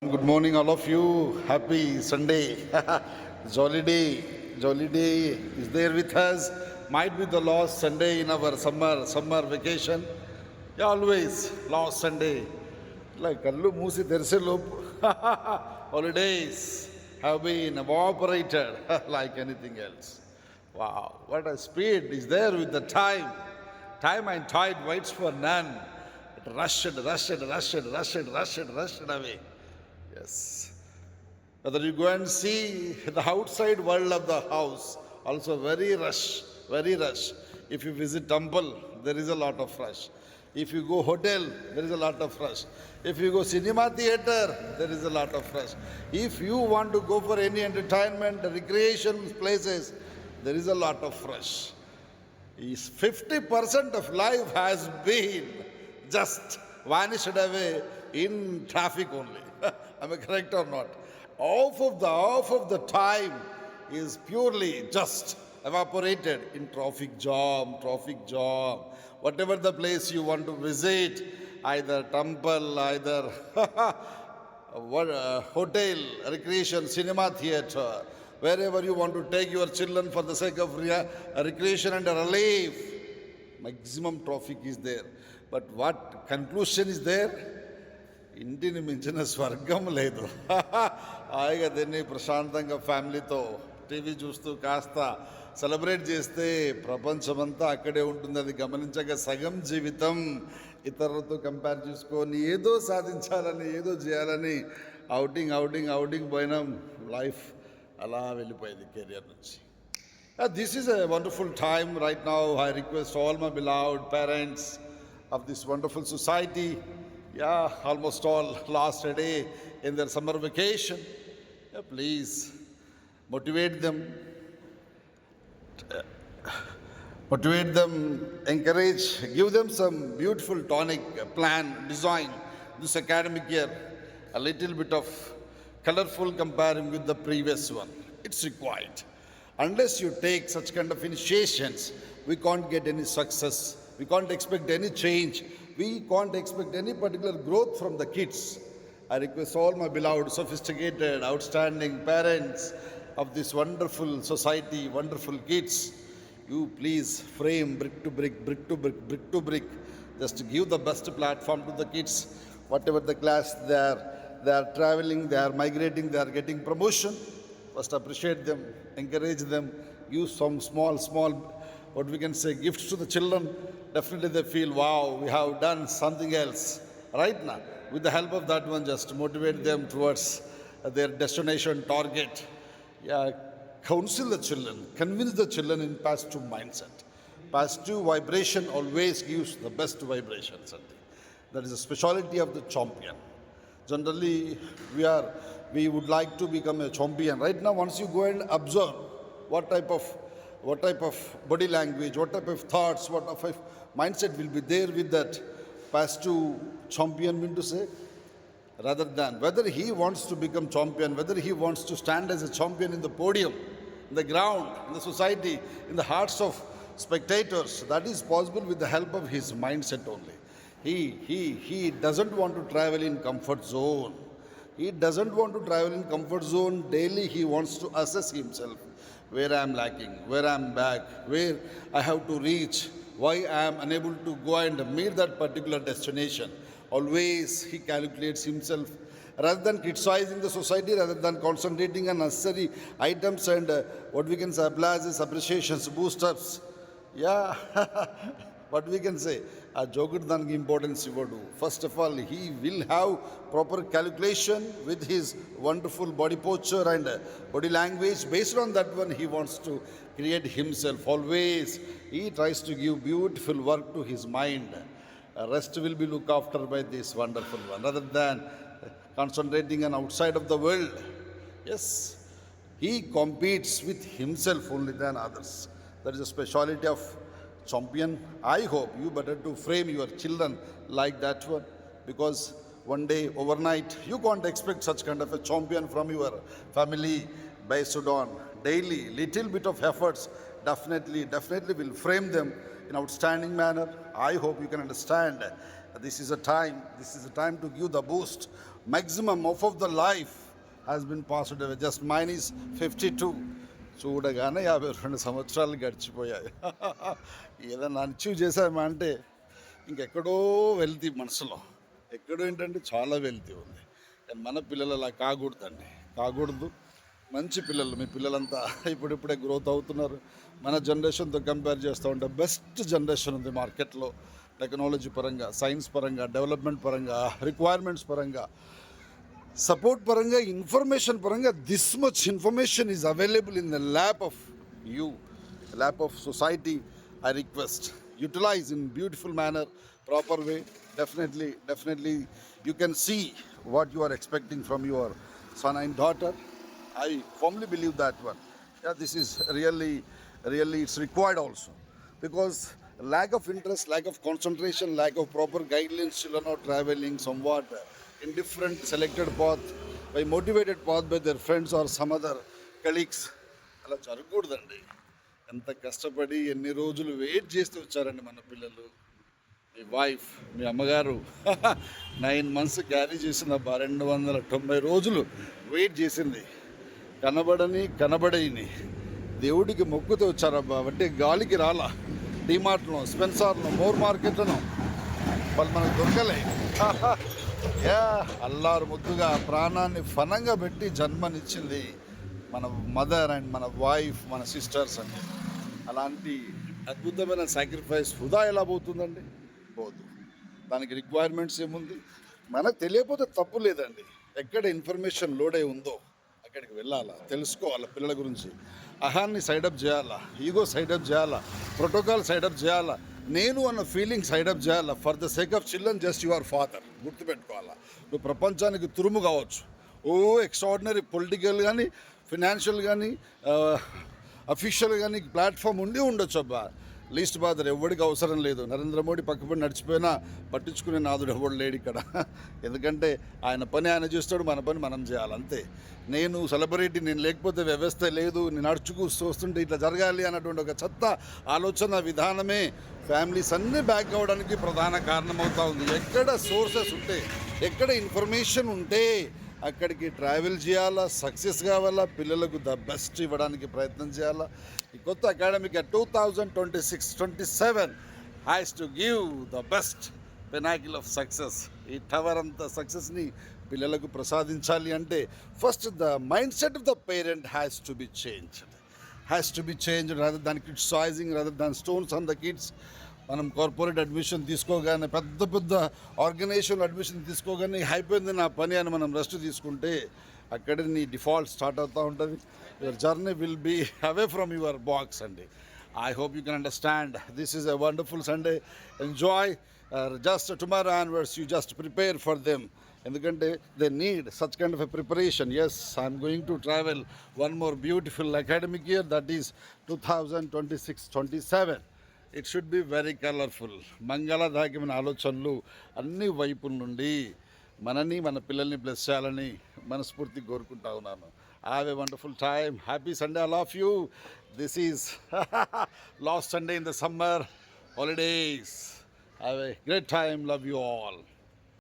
Good morning, all of you. Happy Sunday. Jolly day. Jolly day is there with us. Might be the last Sunday in our summer vacation. Yeah, always last Sunday. Like Kallu Musi Terselup. Holidays have been evaporated like anything else. Wow, what a speed is there with the time. Time and tide waits for none. It rushed away. Yes. Whether you go and see the outside world of the house, also very rush, very rush. If you visit temple, there is a lot of rush. If you go hotel, there is a lot of rush. If you go cinema theater, there is a lot of rush. If you want to go for any entertainment, recreation places, there is a lot of rush. 50% of life has been just vanished away in traffic only. Am I correct or not? Half of the time is purely just evaporated in traffic jam. Whatever the place you want to visit, either temple, either hotel, recreation, cinema theater, wherever you want to take your children for the sake of recreation and relief, maximum traffic is there. But what conclusion is there? ఇంటిని మించిన స్వర్గం లేదు. హాయిగా దీన్ని ప్రశాంతంగా ఫ్యామిలీతో TV చూస్తూ కాస్త సెలబ్రేట్ చేస్తే ప్రపంచమంతా అక్కడే ఉంటుంది. అది గమనించగా సగం జీవితం ఇతరులతో కంపేర్ చేసుకొని ఏదో సాధించాలని ఏదో చేయాలని అవుటింగ్ పోయినా లైఫ్ అలా వెళ్ళిపోయింది కెరియర్ నుంచి. This is a wonderful time right now. I request all my beloved parents of this wonderful society, almost all last a day in their summer vacation. Please motivate them, encourage, give them some beautiful tonic plan, design this academic year, a little bit of colorful comparing with the previous one. It's required. Unless you take such kind of initiations, we can't get any success. We can't expect any change. We can't expect any particular growth from the kids. I request all my beloved, sophisticated, outstanding parents of this wonderful society, wonderful kids, you please frame brick to brick, just to give the best platform to the kids. Whatever the class they are traveling, they are migrating, they are getting promotion. First appreciate them, encourage them, give some small, what we can say, gifts to the children. Definitely they feel, wow, we have done something else. Right now, with the help of that one, just motivate them towards their destination target. Counsel the children, convince the children in positive mindset. Positive vibration always gives the best vibration. That is the speciality of the champion. Generally, we would like to become a champion. Right now, once you go and observe what type of body language, what type of thoughts, what type of mindset will be there with that positive champion, mean to say, rather than whether he wants to become champion, whether he wants to stand as a champion in the podium, in the ground, in the society, in the hearts of spectators. That is possible with the help of his mindset only. He doesn't want to travel in comfort zone. He doesn't want to travel in comfort zone. Daily he wants to assess himself. Where I am lacking, where I am back, where I have to reach, why I am unable to go and meet that particular destination. Always he calculates himself. Rather than criticizing the society, rather than concentrating on necessary items and what we can say, applauses, appreciations, boost-ups. What we can say, a joker daniki importance ivadu. First of all, he will have proper calculation with his wonderful body posture and body language. Based on that one, he wants to create himself. Always he tries to give beautiful work to his mind. Rest will be looked after by this wonderful one, rather than concentrating on outside of the world. Yes, he competes with himself only than others. That is a speciality of champion. I hope you better to frame your children like that one, because one day, overnight, you can't expect such kind of a champion from your family based on daily little bit of efforts. Definitely will frame them in outstanding manner. I hope you can understand This is a time to give the boost, maximum of the life has been passed away. Just mine is 52. చూడగానే 52 సంవత్సరాలు గడిచిపోయాయి. ఏదైనా achieve చేసామా అంటే ఇంకెక్కడో వెళ్తీ మనసులో, ఎక్కడో ఏంటంటే చాలా వెళ్తీ ఉంది. కానీ మన పిల్లలు అలా కాకూడదు. మంచి పిల్లలు, మీ పిల్లలంతా ఇప్పుడిప్పుడే గ్రోత్ అవుతున్నారు. మన జనరేషన్తో కంపేర్ చేస్తూ ఉంటే బెస్ట్ జనరేషన్ ఉంది మార్కెట్లో. టెక్నాలజీ పరంగా, సైన్స్ పరంగా, డెవలప్మెంట్ పరంగా, రిక్వైర్మెంట్స్ పరంగా, సపోర్ట్ పరంగా, ఇన్ఫర్మేషన్ పరంగా. This much information is available in the lap of you, lap of society. I request utilize in beautiful manner, proper way. Definitely you can see what you are expecting from your son and daughter. I firmly believe that one. Yeah, this is really it's required also, because lack of interest, lack of concentration, lack of proper guidelines, children are traveling somewhat in different selected path, by motivated path by their friends or some other colleagues. అలా జరగకూడదండి. ఎంత కష్టపడి ఎన్ని రోజులు wait చేస్తూ వచ్చారండి మన పిల్లలు. మీ wife, మీ అమ్మగారు 9 months క్యారీ చేసిందబ్బా. 290 రోజులు వెయిట్ చేసింది. కనబడని దేవుడికి మొక్కుతూ వచ్చారబ్బా. అంటే గాలికి రాలా. డిమార్ట్లో, స్పెన్సర్లో, మోర్ మార్కెట్లను వాళ్ళు మనకు దొరకలే. అల్లారు ముద్దుగా ప్రాణాన్ని ఫనంగా పెట్టి జన్మనిచ్చింది మన మదర్ అండ్ మన వైఫ్, మన సిస్టర్స్ అండి. అలాంటి అద్భుతమైన సాక్రిఫైస్ వృధా ఎలా పోతుందండి? పోదు. దానికి రిక్వైర్మెంట్స్ ఏముంది? మనకు తెలియకపోతే తప్పు లేదండి. ఎక్కడ ఇన్ఫర్మేషన్ లోడ్ అయి ఉందో అక్కడికి వెళ్ళాలా, తెలుసుకోవాలా, పిల్లల గురించి. అహాన్ని సైడప్ చేయాలా, ఈగో సైడప్ చేయాలా, ప్రోటోకాల్ సైడప్ చేయాలా, నేను అన్న ఫీలింగ్ సైడప్ చేయాలా. For the sake of children, just your father. గుర్తుపెట్టుకోవాలా. నువ్వు ప్రపంచానికి తురుము కావచ్చు, ఎక్స్ట్రాడినరీ పొలిటికల్ కానీ, ఫినాన్షియల్ కానీ, అఫీషియల్ కానీ ప్లాట్ఫామ్ ఉండొచ్చు అబ్బా. లీస్ట్ బాదర్ ఎవరికి అవసరం లేదు. నరేంద్ర మోడీ పక్కపడి నడిచిపోయినా పట్టించుకునే నాదుడు ఎవడు లేడు ఇక్కడ. ఎందుకంటే ఆయన పని ఆయన చేస్తాడు, మన పని మనం చేయాలి అంతే. నేను సెలబ్రిటీ, నేను లేకపోతే వ్యవస్థ లేదు, నేను నడుచుకు వస్తుంటే ఇట్లా జరగాలి అన్నటువంటి ఒక చెత్త ఆలోచన విధానమే ఫ్యామిలీస్ అన్నీ బ్యాక్ అవ్వడానికి ప్రధాన కారణమవుతా ఉంది. ఎక్కడ సోర్సెస్ ఉంటే, ఎక్కడ ఇన్ఫర్మేషన్ ఉంటే అక్కడికి ట్రావెల్ చేయాలా, సక్సెస్ కావాలా, పిల్లలకు ద బెస్ట్ ఇవ్వడానికి ప్రయత్నం చేయాలా. ఈ కొత్త academic 2026-27 has to give the best pinnacle of success. ఈ టవర్ అంత సక్సెస్ని పిల్లలకు ప్రసాదించాలి అంటే first the mindset of the parent has to be changed. Rather than criticising, rather than stones on the kids. మనం కార్పొరేట్ అడ్మిషన్ తీసుకోగానే, పెద్ద organisation admission తీసుకోగానే అయిపోయింది నా పని అని మనం రెస్ట్ తీసుకుంటే అక్కడే నీ డిఫాల్ట్ స్టార్ట్ అవుతూ ఉంటుంది. Your journey will be away from your box అండి. I hope you can understand. This is a wonderful Sunday. Enjoy. Just tomorrow onwards you just prepare for them. ఎందుకంటే they need such kind of a preparation. Yes, I'm going to travel one more beautiful academic year, that is 2026-27. It should be very colourful. మంగళదాయకమైన ఆలోచనలు అన్ని వైపుల నుండి మనని, మన పిల్లల్ని bless చేయాలని మనస్ఫూర్తి కోరుకుంటా ఉన్నాను. Have a wonderful time. Happy Sunday all of you. This is lost Sunday in the summer holidays. Have a great time. Love you all.